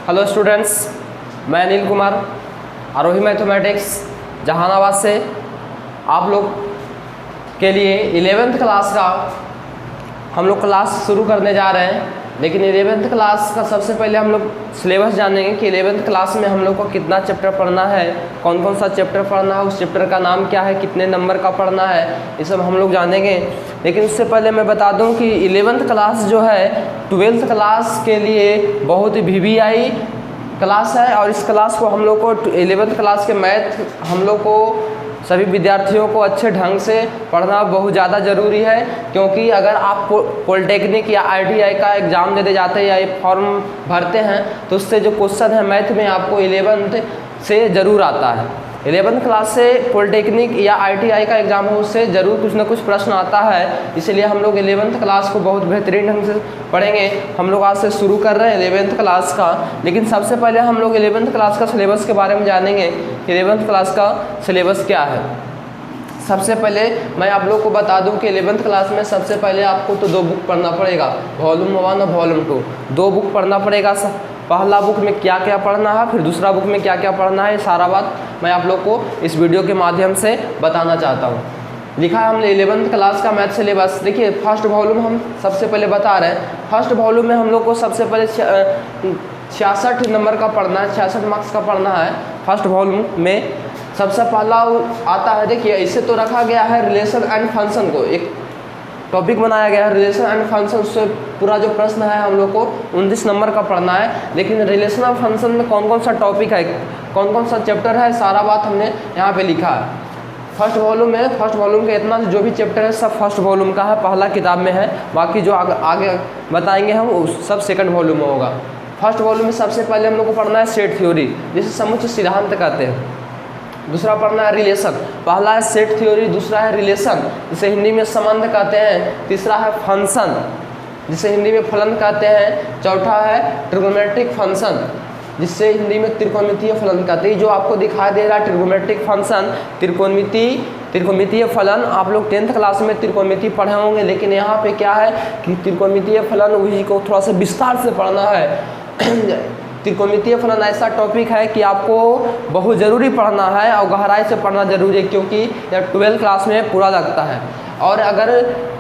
Hello students, मैं अनिल कुमार आरोही mathematics Jehanabad से आप लोग के लिए 11th क्लास का हम लोग क्लास शुरू करने जा रहे हैं। लेकिन 11th क्लास का सबसे पहले हम लोग सिलेबस जानेंगे कि 11th क्लास में हम लोग को कितना चैप्टर पढ़ना है, कौन कौन सा चैप्टर पढ़ना है, उस चैप्टर का नाम क्या है, कितने नंबर का पढ़ना है, ये सब हम लोग जानेंगे। लेकिन उससे पहले मैं बता दूं कि 11th क्लास जो है 12th क्लास के लिए बहुत VVI क्लास है। और इस क्लास को हम लोग को 11th क्लास के मैथ हम लोग को सभी विद्यार्थियों को अच्छे ढंग से पढ़ना बहुत ज़्यादा ज़रूरी है, क्योंकि अगर आप पॉलिटेक्निक या ITI का एग्ज़ाम देने जाते हैं या ये फॉर्म भरते हैं तो उससे जो क्वेश्चन है मैथ में आपको 11th से ज़रूर आता है। 11th क्लास से पॉलिटेक्निक या ITI का एग्ज़ाम हो उससे ज़रूर कुछ ना कुछ प्रश्न आता है। इसलिए हम लोग 11th क्लास को बहुत बेहतरीन ढंग से पढ़ेंगे। हम लोग आज से शुरू कर रहे हैं 11th क्लास का। लेकिन सबसे पहले हम लोग 11th क्लास का सिलेबस के बारे में जानेंगे कि 11th क्लास का सिलेबस क्या है। सबसे पहले मैं आप लोग को बता दूं कि 11th क्लास में सबसे पहले आपको तो 2 बुक पढ़ना पड़ेगा, वॉल्यूम 1 और वॉल्यूम 2। 2 बुक पढ़ना पड़ेगा। पहला बुक में क्या क्या पढ़ना है, फिर दूसरा बुक में क्या क्या पढ़ना है, सारा बात मैं आप लोग को इस वीडियो के माध्यम से बताना चाहता हूँ। लिखा है हमने 11th क्लास का मैथ सिलेबस। देखिए फर्स्ट वॉल्यूम हम सबसे पहले बता रहे हैं। फर्स्ट वॉल्यूम में हम लोग को सबसे पहले 66 नंबर का पढ़ना है, 66 मार्क्स का पढ़ना है। फर्स्ट वॉल्यूम में सबसे पहला आता है, देखिए इसे तो रखा गया है रिलेशन एंड फंक्शन को एक टॉपिक बनाया गया है, रिलेशन एंड फंक्शन से पूरा जो प्रश्न है हम लोग को 29 नंबर का पढ़ना है। लेकिन रिलेशन और फंक्शन में कौन कौन सा टॉपिक है, कौन कौन सा चैप्टर है, सारा बात हमने यहाँ पे लिखा है। फर्स्ट वॉल्यूम में फर्स्ट वॉल्यूम के इतना जो भी चैप्टर है सब फर्स्ट वॉल्यूम का है, पहला किताब में है। बाकी जो आगे बताएंगे हम सब सेकंड वॉल्यूम में होगा। फर्स्ट वॉल्यूम में सबसे पहले हम लोग को पढ़ना है सेट थ्योरी, जिसे समुच्चय सिद्धांत कहते हैं। दूसरा पढ़ना है रिलेशन। पहला है सेट थ्योरी, दूसरा है रिलेशन जिसे हिंदी में संबंध कहते हैं, तीसरा है फंक्शन जिसे हिंदी में फलन कहते हैं, चौथा है ट्रिगोनोमेट्रिक फंक्शन जिससे हिंदी में त्रिकोणमितीय फलन कहते हैं। जो आपको दिखाई दे रहा है ट्रिगोनोमेट्रिक फंक्शन, त्रिकोणमितीय फलन, आप लोग 10th क्लास में त्रिकोणमिति पढ़े होंगे। लेकिन यहाँ पे क्या है कि त्रिकोणमितीय फलन उसी को थोड़ा सा विस्तार से पढ़ना है। त्रिकोणमितीय फलन ऐसा टॉपिक है कि आपको बहुत ज़रूरी पढ़ना है और गहराई से पढ़ना जरूरी है, क्योंकि यह 12th क्लास में पूरा लगता है। और अगर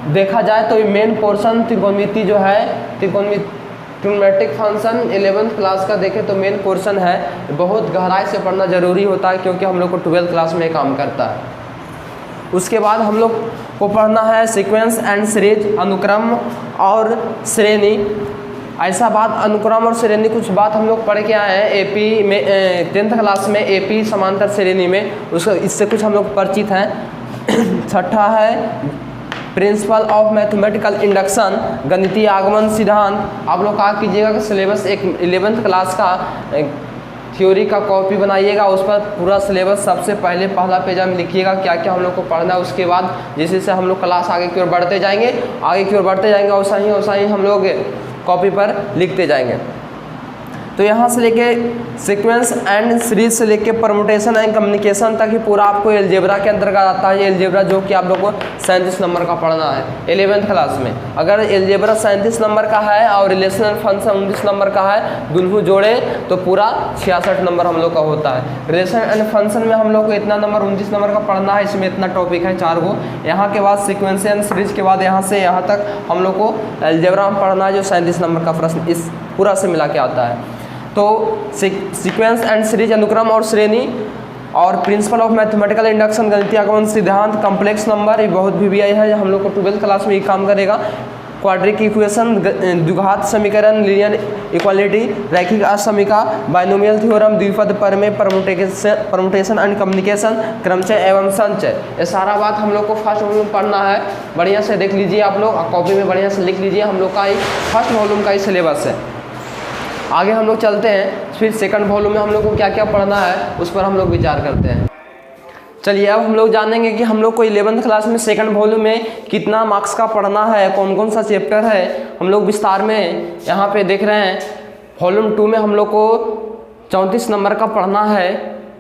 देखा जाए तो मेन पोर्शन त्रिकोणमिति जो है ट्रिगोनोमेट्रिक फंक्शन 11th क्लास का देखें तो मेन पोर्शन है, बहुत गहराई से पढ़ना ज़रूरी होता है, क्योंकि हम लोग को 12th क्लास में काम करता है। उसके बाद हम लोग को पढ़ना है सीक्वेंस एंड सीरीज, अनुक्रम और श्रेणी। ऐसा बात अनुक्रम और श्रेणी कुछ बात हम लोग पढ़ के आए हैं AP में 10th क्लास में AP समांतर श्रेणी में, उसका इससे कुछ हम लोग परिचित हैं। छठा है प्रिंसिपल ऑफ मैथमेटिकल इंडक्शन, गणितीय आगमन सिद्धांत। आप लोग कहा कीजिएगा कि सिलेबस एक 11th क्लास का थ्योरी का कॉपी बनाइएगा, उस पर पूरा सिलेबस सबसे पहले पहला पेज में लिखिएगा क्या क्या हम लोग को पढ़ना है। उसके बाद जैसे जैसे हम लोग क्लास आगे की ओर बढ़ते जाएंगे वैसा ही हम लोग कॉपी पर लिखते जाएंगे। तो यहाँ से लेके सीक्वेंस एंड सीरीज से लेके परमुटेशन एंड कम्युनिकेशन तक ही पूरा आपको एलजेब्रा के अंतर्गत आता है। एलजेब्रा जो कि आप लोग को 37 नंबर का पढ़ना है 11th क्लास में। अगर एलजेब्रा 37 नंबर का है और रिलेशनल फंक्शन 19 नंबर का है, दोनों जोड़े तो पूरा 66 नंबर हम लोग का होता है। रिलेशन एंड फंक्शन में हम लोग को इतना नंबर 29 नंबर का पढ़ना है, इसमें इतना टॉपिक है 4 गो। यहाँ के बाद सीक्वेंस एंड सीरीज के बाद यहाँ से यहाँ तक हम लोग को एलजेब्रा में पढ़ना है, जो 37 नंबर का प्रश्न इस पूरा से मिला के आता है। तो सीक्वेंस एंड सीरीज, अनुक्रम और श्रेणी, और प्रिंसिपल ऑफ मैथमेटिकल इंडक्शन, गणितीय आगमन सिद्धांत, कॉम्प्लेक्स नंबर, ये बहुत VVI है, हम लोग को 12th क्लास में ये काम करेगा। क्वाड्रिक इक्वेशन, द्विघात समीकरण, लीनियर इक्वालिटी, रैखिक असमीका, बाइनोमियल थ्योरम, द्विपद प्रमेय, परमुटेशन एंड कम्युनिकेशन, क्रमचय एवं संचय, ये सारा बात हम लोग को फर्स्ट वॉल्यूम पढ़ना है। बढ़िया से देख लीजिए आप लोग, कॉपी में बढ़िया से लिख लीजिए, हम लोग का फर्स्ट वॉल्यूम का ही सिलेबस है। आगे हम लोग चलते हैं, फिर सेकंड वॉल्यूम में हम लोग को क्या क्या पढ़ना है उस पर हम लोग विचार करते हैं। चलिए अब हम लोग जानेंगे कि हम लोग को 11th क्लास में सेकंड वॉल्यूम में कितना मार्क्स का पढ़ना है, कौन कौन सा चैप्टर है, हम लोग विस्तार में यहाँ पे देख रहे हैं। वॉल्यूम 2 में हम लोग को 34 नंबर का पढ़ना है।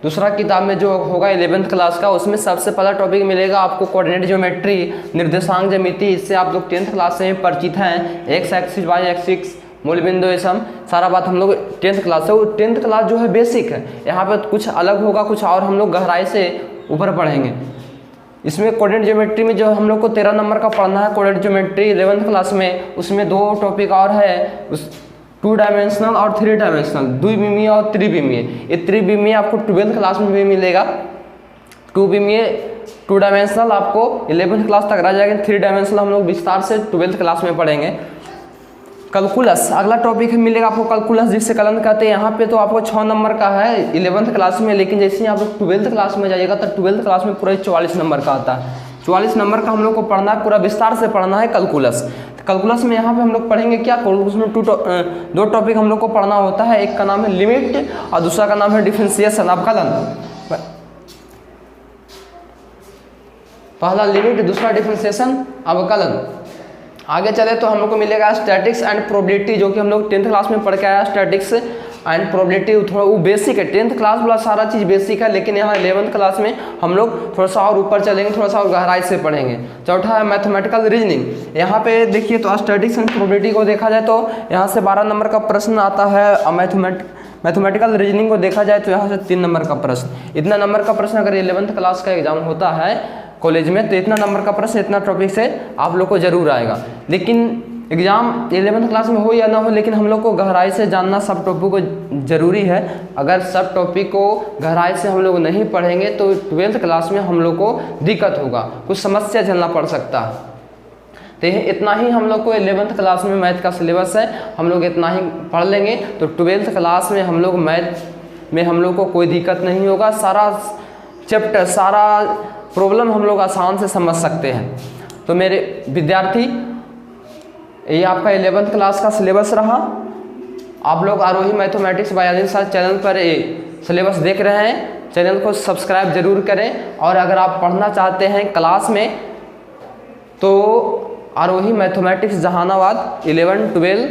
दूसरा किताब में जो होगा 11th क्लास का, उसमें सबसे पहला टॉपिक मिलेगा आपको कोऑर्डिनेट ज्योमेट्री, निर्देशांक ज्यामिति। इससे आप लोग 10th क्लास से परिचित हैं। एक्स एक्सिस, वाई एक्सिस, मूल बिंदु ये सम सारा बात हम लोग 10th क्लास से, वो 10th क्लास जो है बेसिक है, यहाँ पे कुछ अलग होगा, कुछ और हम लोग गहराई से ऊपर पढ़ेंगे। इसमें कोऑर्डिनेट ज्योमेट्री में जो हम लोग को 13 नंबर का पढ़ना है कोऑर्डिनेट ज्योमेट्री 11th क्लास में, उसमें 2 टॉपिक और है, उस 2 डायमेंशनल और 3 डायमेंशनल, द्विविमीय और त्रिविमीय। ये त्रिविमीय आपको 12th क्लास में भी मिलेगा, 2 डायमेंशनल आपको 11th क्लास तक रह जाएगा, 3 डायमेंशनल हम लोग विस्तार से 12th क्लास में पढ़ेंगे। कैलकुलस अगला टॉपिक मिलेगा आपको, कैलकुलस जिससे कलन कहते हैं। यहाँ पे तो आपको 6 नंबर का है 11th क्लास में, लेकिन जैसे ही आप लोग 12th क्लास में जाइएगा तो 12th क्लास में पूरा 44 नंबर का आता है। 44 नंबर का हम लोग को पढ़ना है, पूरा विस्तार से पढ़ना है कैलकुलस। कैलकुलस में यहाँ पे हम लोग पढ़ेंगे क्या, कैलकुलस में 2 टॉपिक हम लोग को पढ़ना होता है, एक का नाम है लिमिट और दूसरा का नाम है डिफरेंशिएशन, अवकलन। पहला लिमिट, दूसरा डिफरेंशिएशन, अवकलन। आगे चले तो हम लोग को मिलेगा स्टैटिक्स एंड प्रोबेबिलिटी, जो कि हम लोग 10th क्लास में पढ़ के आया। स्टैटिक्स एंड प्रोबेबिलिटी थोड़ा वो बेसिक है, 10th क्लास वाला सारा चीज़ बेसिक है, लेकिन यहाँ 11th क्लास में हम लोग थोड़ा सा और ऊपर चलेंगे, थोड़ा सा और गहराई से पढ़ेंगे। चौथा है मैथमेटिकल रीजनिंग। यहाँ पे देखिए तो स्टैटिक्स एंड प्रोबेबिलिटी को देखा जाए तो यहाँ से 12 नंबर का प्रश्न आता है। मैथमेटिकल रीजनिंग को देखा जाए तो यहाँ से 3 नंबर का प्रश्न। इतना नंबर का प्रश्न अगर 11th क्लास का एग्जाम होता है कॉलेज में तो इतना नंबर का प्रश्न इतना टॉपिक से आप लोग को जरूर आएगा। लेकिन एग्जाम 11th क्लास में हो या ना हो, लेकिन हम लोग को गहराई से जानना सब टॉपिक को जरूरी है। अगर सब टॉपिक को गहराई से हम लोग नहीं पढ़ेंगे तो 12th क्लास में हम लोग को दिक्कत होगा, कुछ समस्या झेलना पड़ सकता है। तो इतना ही हम लोग को 11th क्लास में मैथ का सिलेबस है, हम लोग इतना ही पढ़ लेंगे तो 12th क्लास में हम लोग मैथ में हम लोग को कोई दिक्कत नहीं होगा। सारा चैप्टर, सारा प्रॉब्लम हम लोग आसान से समझ सकते हैं। तो मेरे विद्यार्थी, ये आपका 11th क्लास का सिलेबस रहा। आप लोग Arohi mathematics by Anil sir channel पर सिलेबस देख रहे हैं, चैनल को सब्सक्राइब जरूर करें। और अगर आप पढ़ना चाहते हैं क्लास में तो आरोही मैथमेटिक्स जहानाबाद 11-12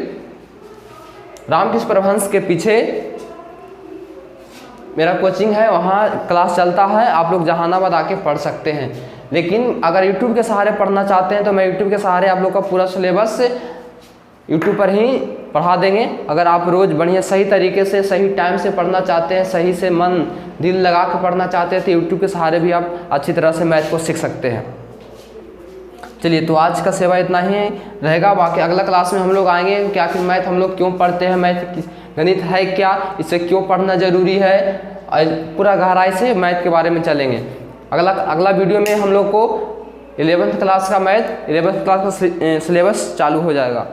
रामकृष्ण परमहंस के पीछे मेरा कोचिंग है, वहाँ क्लास चलता है, आप लोग जहानाबाद आके पढ़ सकते हैं। लेकिन अगर यूट्यूब के सहारे पढ़ना चाहते हैं तो मैं यूट्यूब के सहारे आप लोग का पूरा सिलेबस यूट्यूब पर ही पढ़ा देंगे। अगर आप रोज़ बढ़िया सही तरीके से सही टाइम से पढ़ना चाहते हैं, सही से मन दिल लगा के पढ़ना चाहते हैं तो यूट्यूब के सहारे भी आप अच्छी तरह से मैथ को सीख सकते हैं। चलिए, तो आज का सेवा इतना ही रहेगा। बाकी अगला क्लास में हम लोग आएंगे कि आखिर मैथ हम लोग क्यों पढ़ते हैं, मैथ गणित है क्या, इसे क्यों पढ़ना जरूरी है, पूरा गहराई से मैथ के बारे में चलेंगे। अगला वीडियो में हम लोग को 11th क्लास का मैथ 11th क्लास का सिलेबस चालू हो जाएगा।